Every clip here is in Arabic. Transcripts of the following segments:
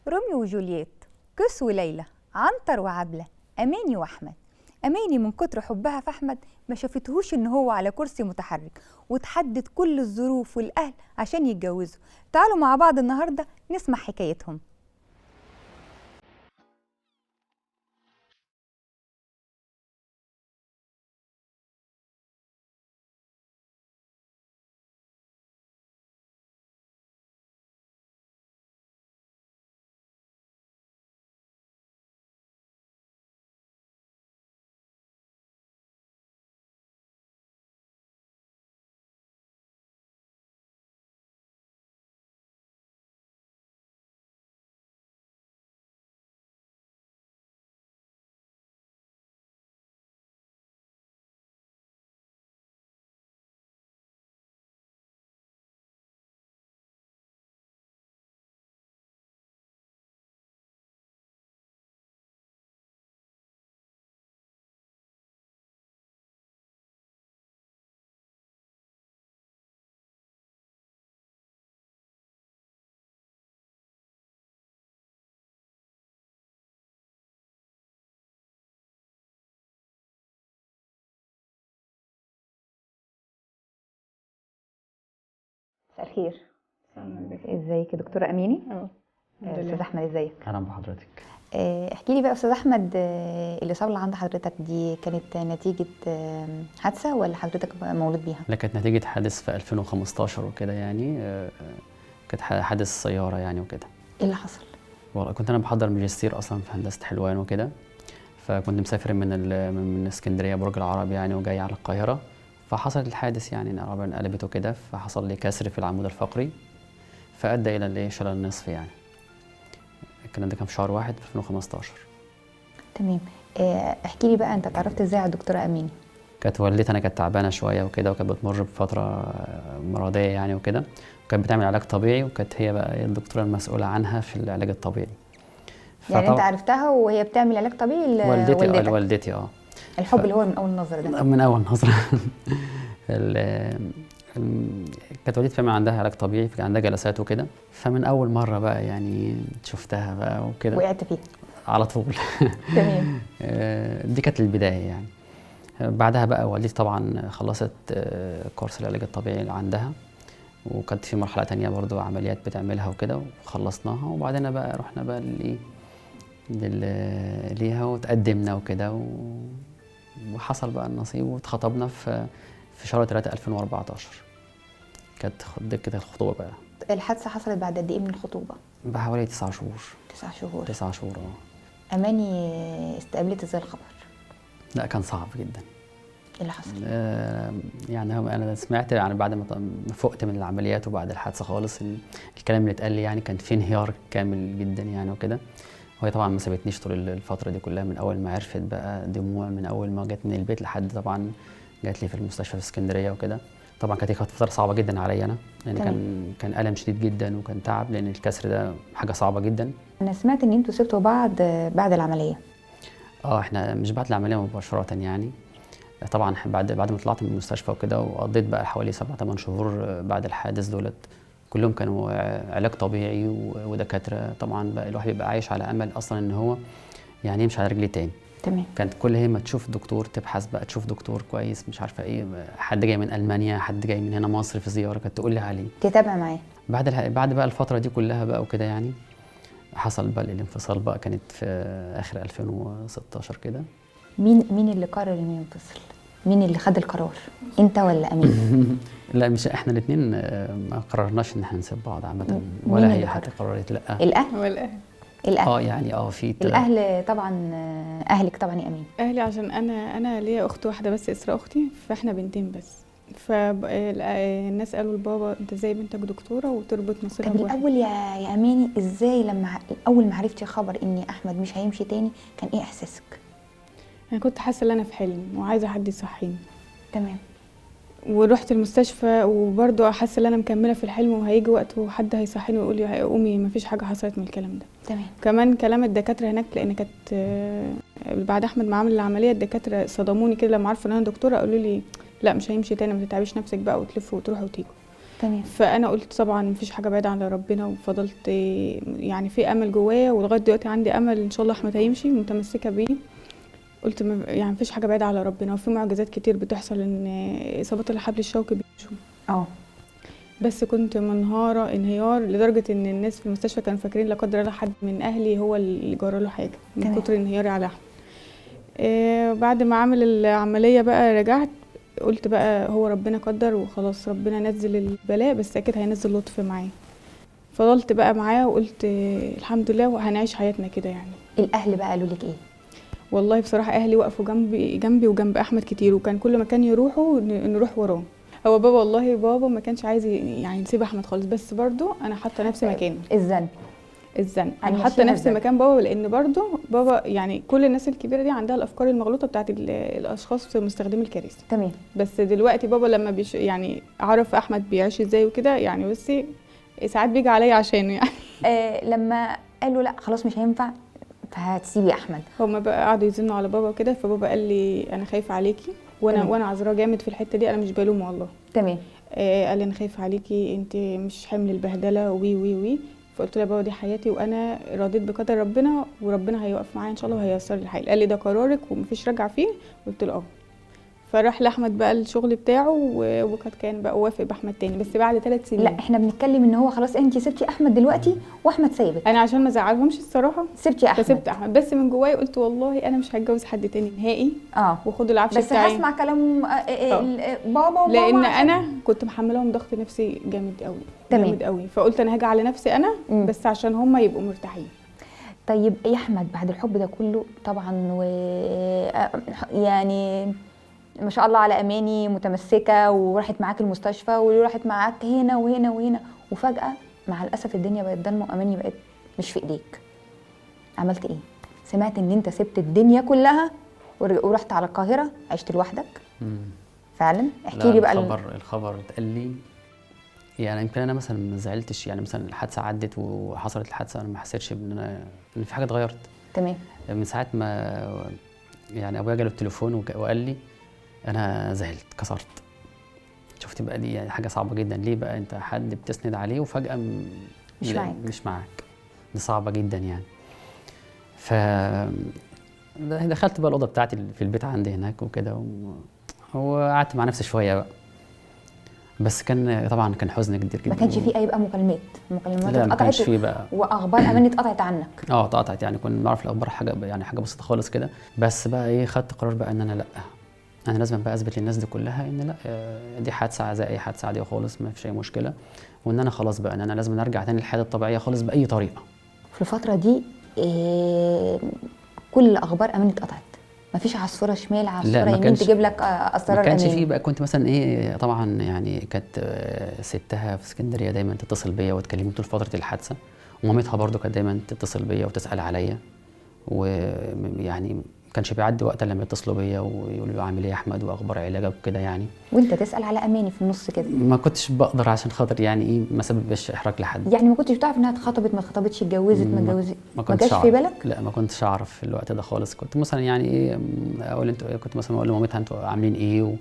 روميو وجولييت، كس وليلى، عنتر وعبلة، أماني وأحمد. أماني من كتر حبها في أحمد ما شافتهوش إن هو على كرسي متحرك، وتحدد كل الظروف والأهل عشان يتجوزوا. تعالوا مع بعض النهاردة نسمع حكايتهم. مساء الخير. ازيك يا دكتوره اميني؟ استاذ احمد ازيك؟ اهلا بحضرتك. احكي لي بقى استاذ احمد، الاصابه اللي عند حضرتك دي كانت نتيجه حادثه ولا حضرتك مولود بيها؟ لا، كانت نتيجه حادث في 2015 وكده يعني. كانت حادث سياره يعني وكده. ايه اللي حصل؟ والله كنت انا بحضر ماجستير اصلا في هندسه حلوان وكده، فكنت مسافر من اسكندريه برج العرب يعني وجاي على القاهره، فحصل الحادث يعني العربيه انقلبت وكده، فحصل لي كسر في العمود الفقري فادى الى شلل النصف يعني. الكلام ده كان في شهر 1 في 2015. تمام. احكي لي بقى انت اتعرفت ازاي على الدكتوره اميني؟ كانت والدتي انا كانت تعبانه شويه وكده، وكانت بتمر بفتره مرضيه يعني وكده، وكانت بتعمل علاج طبيعي، وكانت هي بقى الدكتوره المسؤوله عنها في العلاج الطبيعي. يعني انت عرفتها وهي بتعمل علاج طبيعي والدتي الحب اللي هو من اول نظره ده؟ من اول نظره. كانت والدتي بتعمل عندها علاج طبيعي، كان عندها جلسات وكده، فمن اول مره بقى يعني شفتها بقى وكده وقعت فيها على طول. تمام. دي كانت البدايه يعني. بعدها بقى والدتي طبعا خلصت كورس العلاج الطبيعي اللي عندها، وكانت في مرحله تانية برضو عمليات بتعملها وكده وخلصناها، وبعدين بقى رحنا بقى ليها وتقدمنا وكده وحصل بقى النصيب واتخطبنا في شهر 3 2014. كانت دكة الخطوبة بقى. الحادثة حصلت بعد قد ايه من الخطوبة؟ بحوالي 9 شهور. 9 شهور. 9 شهور أماني استقبلت ازاي الخبر؟ لا، كان صعب جدا. ايه اللي حصل؟ يعني انا سمعت يعني بعد ما فقت من العمليات وبعد الحادثة خالص، الكلام اللي اتقال لي يعني كان في انهيار كامل جدا يعني وكده. وهي طبعا ما سابتنيش طول الفترة دي كلها، من أول ما عرفت بقى دموع، من أول ما جت من البيت لحد طبعا جات لي في المستشفى في اسكندرية وكده. طبعا كانت فترة صعبة جدا عليا أنا، لأن كان ألم شديد جدا وكان تعب، لأن الكسر ده حاجة صعبة جدا. أنا سمعت إن أنتوا سبتوا بعد العملية. إحنا مش بعد العملية مباشرة يعني، طبعا بعد ما طلعت من المستشفى وكده، وقضيت بقى حوالي 7-8 شهور بعد الحادث دولت كلهم كانوا علاج طبيعي ودكاتره. طبعا بقى الواحد بيبقى عايش على امل اصلا ان هو يعني يمشي على رجليه تاني. تمام. كانت كل هي ما تشوف دكتور تبحث بقى تشوف دكتور كويس، مش عارفه ايه، حد جاي من المانيا، حد جاي من هنا مصر في زياره، كانت تقول لي عليه تتابع معاه. بعد بقى الفتره دي كلها بقى وكده يعني، حصل بقى الانفصال بقى، كانت في اخر 2016 كده. مين اللي قرر انه ينفصل؟ مين اللي خد القرار؟ انت ولا امين؟ لا، مش احنا الاثنين ما قررناش ان احنا نسيب بعض عامه، ولا هي حتى قررت. لا، الاهل والاهل. الاهل يعني في الاهل طبعا. اهلك طبعا يا امين. اهلي عشان انا ليا اخت واحده بس، اسراء اختي، فاحنا بنتين بس. فالناس قالوا لبابا انت ازاي بنتك دكتوره وتربط مصيرها بواحد. طب الاول يا اماني، ازاي اول ما عرفتي خبر ان احمد مش هيمشي تاني كان ايه احساسك؟ انا كنت حاسه ان انا في حلم وعايزه حد يصحيني. تمام. ورحت المستشفى وبرضه حاسه ان انا مكمله في الحلم، وهيجي وقت وحد هيصحيني ويقول لي قومي مفيش حاجه حصلت من الكلام ده. تمام. كمان كلام الدكاتره هناك، لان كانت بعد احمد ما عمل العمليه الدكاتره صدموني كده لما عرفوا ان انا دكتوره، قالوا لي لا مش هيمشي تاني، ما تتعبيش نفسك بقى وتلفوا وتروحوا وتيجوا. تمام. فانا قلت طبعا مفيش حاجه بعيده عن ربنا، وفضلت يعني في امل جوايا، ولغايه دلوقتي عندي امل ان شاء الله احمد هيمشي، متمسكه بيه. قلت يعني مفيش حاجه بعيده على ربنا، وفي معجزات كتير بتحصل ان اصابات الحبل الشوكي بيمشوا. بس كنت منهاره انهيار لدرجه ان الناس في المستشفى كانوا فاكرين لا قدر الله حد من اهلي هو اللي جرى له حاجه من تمام. كتر انهياري على احمد. بعد ما عمل العمليه بقى رجعت قلت بقى هو ربنا قدر وخلاص، ربنا نزل البلاء بس اكيد هينزل لطف معاه. فضلت بقى معاه وقلت الحمد لله وهنعيش حياتنا كده يعني. الاهل بقى قالوا لك ايه؟ والله بصراحه اهلي وقفوا جنبي وجنب احمد كتير، وكان كل مكان يروحوا نروح وراه. هو بابا والله بابا ما كانش عايز يعني يسيب احمد خالص، بس برضو انا حاطه نفسي مكانه. الزن انا حاطه نفسي مكان بابا، لان برضو بابا يعني كل الناس الكبيره دي عندها الافكار المغلوطه بتاعت الاشخاص مستخدمي الكراسي. تمام. بس دلوقتي بابا لما يعني عرف احمد بيعيش ازاي وكده، يعني بصي ساعات بيجي عليا عشانه يعني. لما قالوا لا خلاص مش هينفع فهتسيبي احمد، هما بقى قعدوا يزنوا على بابا وكده، فبابا قال لي انا خايفه عليكي، وانا عذراه جامد في الحته دي، انا مش بلومه والله. تمام. قال لي انا خايفه عليكي، انت مش حمل البهدله وي وي وي. فقلت له يا بابا دي حياتي، وانا رضيت بقدر ربنا، وربنا هيوقف معايا ان شاء الله وهييسر لي الحال. قال لي ده قرارك ومفيش رجعه فيه. قلت له فراح لاحمد بقى الشغل بتاعه، وقد كان بقى وافق باحمد تاني بس بعد 3 سنين. لا احنا بنتكلم ان هو خلاص انت سبتي احمد دلوقتي واحمد سايبك. انا عشان ما ازعلهمش الصراحه سبتي احمد. فسبت احمد، بس من جوايا قلت والله انا مش هتجوز حد تاني نهائي. وخدوا العفش بس بتاعي. بس هسمع كلام بابا وماما، لان انا كنت محملهم ضغط نفسي جامد قوي. جامد قوي. فقلت انا هاجي على نفسي انا بس عشان هم يبقوا مرتاحين. طيب يا احمد بعد الحب ده كله طبعا يعني ما شاء الله على اماني متمسكه وراحت معاك المستشفى وراحت معاك هنا وهنا وهنا، وفجاه مع الاسف الدنيا بقت ضلمه واماني بقت مش في ايديك. عملت ايه؟ سمعت ان انت سبت الدنيا كلها ورحت على القاهره عشت لوحدك؟ فعلا احكي لي بقى. الخبر اتقال لي يعني يمكن انا مثلا ما زعلتش، يعني مثلا الحادثه عدت وحصلت الحادثه انا ما حسيتش ان في حاجه اتغيرت. تمام. من ساعه ما يعني ابويا جاله التليفون وقال لي انا زعلت كسرت. شفت بقى دي يعني حاجه صعبه جدا. ليه بقى انت حد بتسند عليه وفجاه مش معاك؟ دي صعبه جدا يعني. ف دخلت بقى الاوضه بتاعتي في البيت عندي هناك وكده وقعدت مع نفسي شويه بقى. بس كان طبعا كان حزن كبير جدا. ما كانش فيه اي بقى مكالمات لا ما كانش فيه بقى. واخبار اماني اتقطعت عنك؟ اتقطعت يعني كنا نعرف الاخبار حاجه بسيطه خالص كده. بس بقى ايه خدت قرار بقى ان انا لا، انا لازم بقى اثبت للناس دي كلها ان لا دي حادثه زي اي حادثه عاديه خالص ما فيش اي مشكله، وان انا خلاص بقى ان انا لازم ارجع تاني للحياه الطبيعيه خالص باي طريقه. في الفتره دي كل اخبار اماني اتقطعت، مفيش عصفوره شمال عصفوره يمين تجيب لك اسرار اماني؟ ما كانش فيه بقى. كنت مثلا ايه طبعا يعني كانت ستها في اسكندريه دايما تتصل بيا وتكلمني طول فتره الحادثه، ومامتها برضو كانت دايما تتصل بيا وتسال عليا، ويعني ما كانش بيعدي وقت لما يتصلوا بيا ويقولوا له عامل ايه يا احمد واخبار علاجك وكده يعني. وانت تسال على اماني في النص كده؟ ما كنتش بقدر عشان خاطر يعني ايه ما سببش احراج لحد. يعني ما كنتش بتعرف انها اتخطبت ما اتخطبتش اتجوزت ما اتجوزت؟ ما جاش في بالك؟ لا ما كنتش اعرف في الوقت ده خالص. كنت مثلا يعني ايه اقول انتوا كنت مثلا اقول لمامتها انتوا عاملين ايه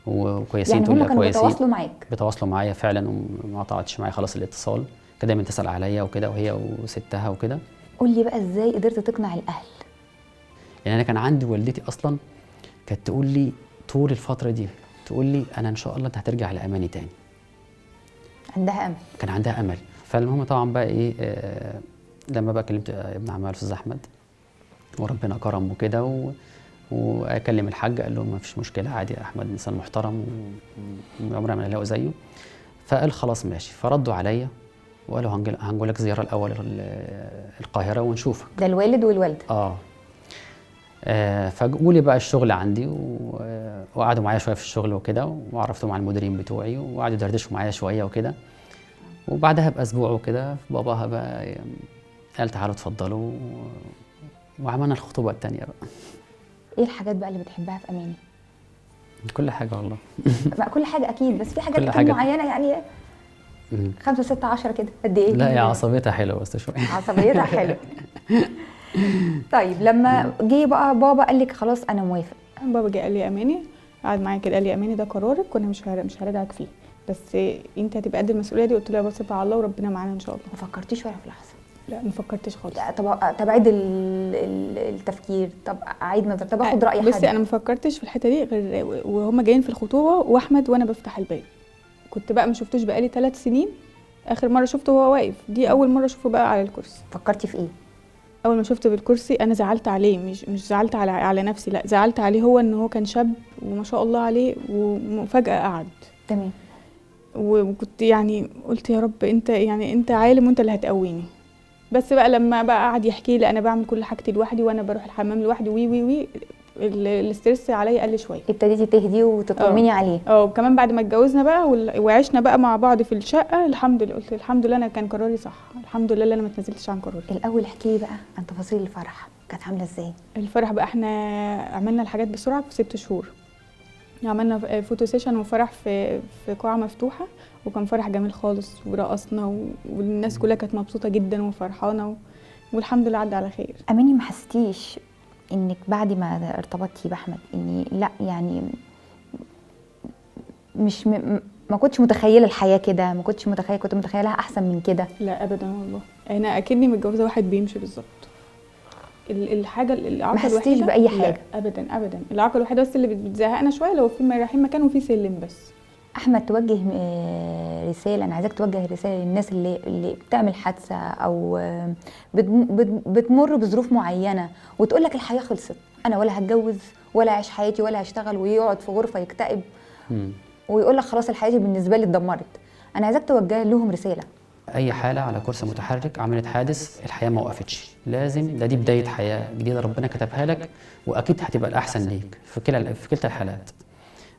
وكويسين؟ يعني هم كانوا بيتواصلوا معاك؟ بيتواصلوا معايا فعلا وما قطعتش معايا خلاص الاتصال. كانت دايما تسال عليا وكده وهي وستها وكده. قول لي بقى ازاي قدرت تقنع الاهل؟ يعني انا كان عندي والدتي اصلا كانت تقول لي طول الفتره دي تقول لي انا ان شاء الله انت هترجع لاماني تاني. عندها امل؟ كان عندها امل. فالمهم طبعا بقى ايه لما بقى كلمت ابن عمها الاستاذ احمد وربنا كرم وكده واكلم الحاج قال له ما فيش مشكله عادي، احمد انسان محترم وعمرنا ما نلاقوا زيه. فقال خلاص ماشي. فردوا عليا وقالوا هنقول لك زياره الاول القاهره ونشوفك. ده الوالد والوالده؟ فجوا لي بقى الشغل عندي وقعدوا معايا شويه في الشغل وكده، وعرفتهم على المديرين بتوعي وقعدوا يدردشوا معايا شويه وكده. وبعدها باسبوع وكده باباها بقى قال تعالوا اتفضلوا وعملنا الخطوبه الثانيه بقى. ايه الحاجات بقى اللي بتحبها في اماني؟ كل حاجه والله. كل حاجه اكيد، بس في حاجات معينه يعني 5 6 10 كده قد ايه؟ لا يا عصبيتها حلوه بس شويه. عصبيتها حلوه. طيب لما جه بقى بابا قال لك خلاص انا موافق، بابا جه قال لي اماني، قعد معايا كده قال لي اماني ده قرارك وانا مش هراجعك فيه، بس انت هتبقى قد المسؤوليه دي. قلت له بسيبها على الله وربنا معانا ان شاء الله. ما فكرتيش ولا في لحظه؟ لا ما فكرتش خالص. لا، طب عيد التفكير، طب اعيد نظر، طب اخد راي حد. بصي انا ما فكرتش في الحته دي غير وهم جايين في الخطوبه واحمد وانا بفتح الباب. كنت بقى ما شفتوش بقالي 3 سنين. اخر مره شفته وهو واقف، دي اول مره اشوفه بقى على الكرسي. فكرتي في ايه؟ اول ما شفته بالكرسي انا زعلت عليه، مش زعلت على نفسي، لا زعلت عليه هو، ان هو كان شاب وما شاء الله عليه وفجاه قعد. تمام. وكنت يعني قلت يا رب انت يعني انت عالم وانت اللي هتقويني. بس بقى لما بقى قعد يحكي لي انا بعمل كل حاجتي لوحدي وانا بروح الحمام لوحدي وي الاسترس عليا قل شويه. ابتديتي تهدي وتطمني عليه. وكمان بعد ما اتجوزنا بقى وعشنا بقى مع بعض في الشقه، الحمد لله قلت الحمد لله انا كان قراري صح، الحمد لله انا ما اتنازلتش عن قراري. الاول احكي لي بقى عن تفاصيل الفرح، كانت عامله ازاي؟ الفرح بقى احنا عملنا الحاجات بسرعه في 6 شهور. عملنا فوتو سيشن وفرح في قاعه مفتوحه، وكان فرح جميل خالص ورقصنا والناس كلها كانت مبسوطه جدا وفرحانه والحمد لله عدى على خير. اماني، ما حسيتيش انك بعد ما ارتبطتي باحمد اني لا يعني مش ما كنتش متخيله الحياه كده، ما كنتش متخيله، كنت متخيلها احسن من كده؟ لا ابدا والله، انا اكني متجوزه واحد بيمشي بالظبط. الحاجه الاعاقه ما حسيتيش الوحيده باي حاجه؟ لا ابدا ابدا. الاعاقه الوحيده بس اللي بتزهقنا شويه لو في رايحين مكان وفي سلم بس. احمد، توجه رساله، انا عايزاك توجه رساله للناس اللي بتعمل حادثه او بتمر بظروف معينه وتقول لك الحياه خلصت، انا ولا هتجوز ولا اعيش حياتي ولا هشتغل، ويقعد في غرفه يكتئب ويقول لك خلاص الحياه بالنسبه لي اتدمرت. انا عايزاك توجه لهم رساله. اي حاله على كرسي متحرك عملت حادث، الحياه ما وقفتش، لازم دي بدايه حياه جديده ربنا كتبها لك، واكيد هتبقى الاحسن ليك في كلتا الحالات.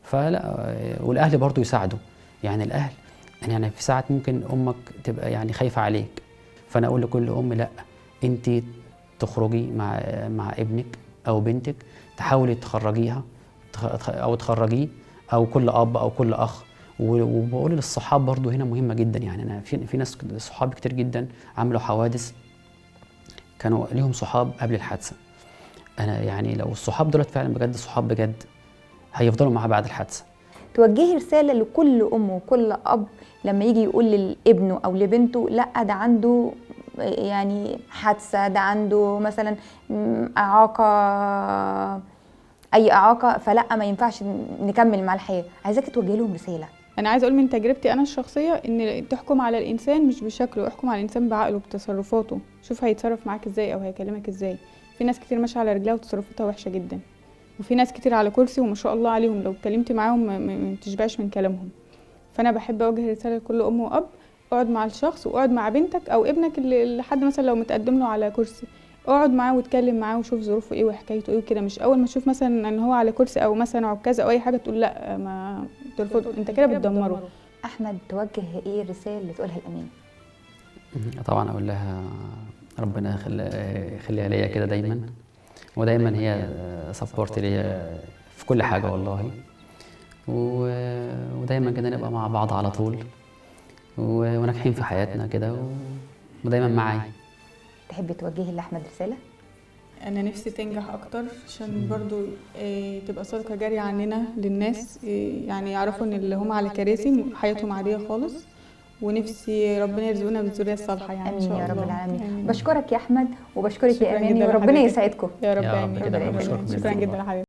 فلا، والاهل برضو يساعدوا، يعني الاهل يعني في ساعات ممكن امك تبقى يعني خايفه عليك، فانا اقول لكل ام لا، انت تخرجي مع ابنك او بنتك، تحاولي تخرجيها او تخرجيه، او كل اب او كل اخ. وبقول للصحاب برضو هنا مهمه جدا، يعني انا في ناس صحاب كتير جدا عملوا حوادث كانوا ليهم صحاب قبل الحادثه. انا يعني لو الصحاب دولت فعلا بجد صحاب بجد هيفضلوا معاه بعد الحادثه. توجهي رساله لكل ام وكل اب لما يجي يقول لابنه او لبنته لا ده عنده يعني حادثه، ده عنده مثلا اعاقه، اي اعاقه، فلا ما ينفعش نكمل مع الحياه. عايزاكي توجهي لهم رساله. انا عايزه اقول من تجربتي انا الشخصيه ان تحكم على الانسان مش بشكله، احكم على الانسان بعقله بتصرفاته، شوف هيتصرف معاك ازاي او هيكلمك ازاي. في ناس كتير ماشيه على رجلها وتصرفاتها وحشه جدا، وفي ناس كتير على كرسي وما شاء الله عليهم لو اتكلمت معاهم ما تشبعش من كلامهم. فانا بحب اوجه رساله لكل ام واب، اقعد مع الشخص واقعد مع بنتك او ابنك اللي حد مثلا لو متقدم له على كرسي، اقعد معاه واتكلم معاه وشوف ظروفه ايه وحكايته ايه وكده. مش اول ما تشوف مثلا ان هو على كرسي او مثلا عكاز او اي حاجه تقول لا، ما ترفض، انت كده بتدمره. احمد، توجه ايه الرساله اللي تقولها لامين؟ طبعا اقول لها ربنا يخليها ليا كده دايما، ودايما هي سبورت ليا في كل حاجه والله، ودايما كده نبقى مع بعض على طول وناجحين في حياتنا كده ودايما معايا. تحبي توجهي لاحمد رساله؟ انا نفسي تنجح اكتر عشان برضو تبقى صدقه جاريه عننا للناس، يعني يعرفوا ان اللي هم على كراسي حياتهم عاديه خالص، ونفسي ربنا يرزقنا بالذريه الصالحه يعني ان شاء الله. امين يا رب العالمين. بشكرك يا احمد وبشكرك يا شكراً اماني، جداً وربنا لحضرتك. يسعدكم يا رب يا رب امين. كده، ربنا بشكرك يخليك. بإذن شكرا الله. جدا لحضرتك.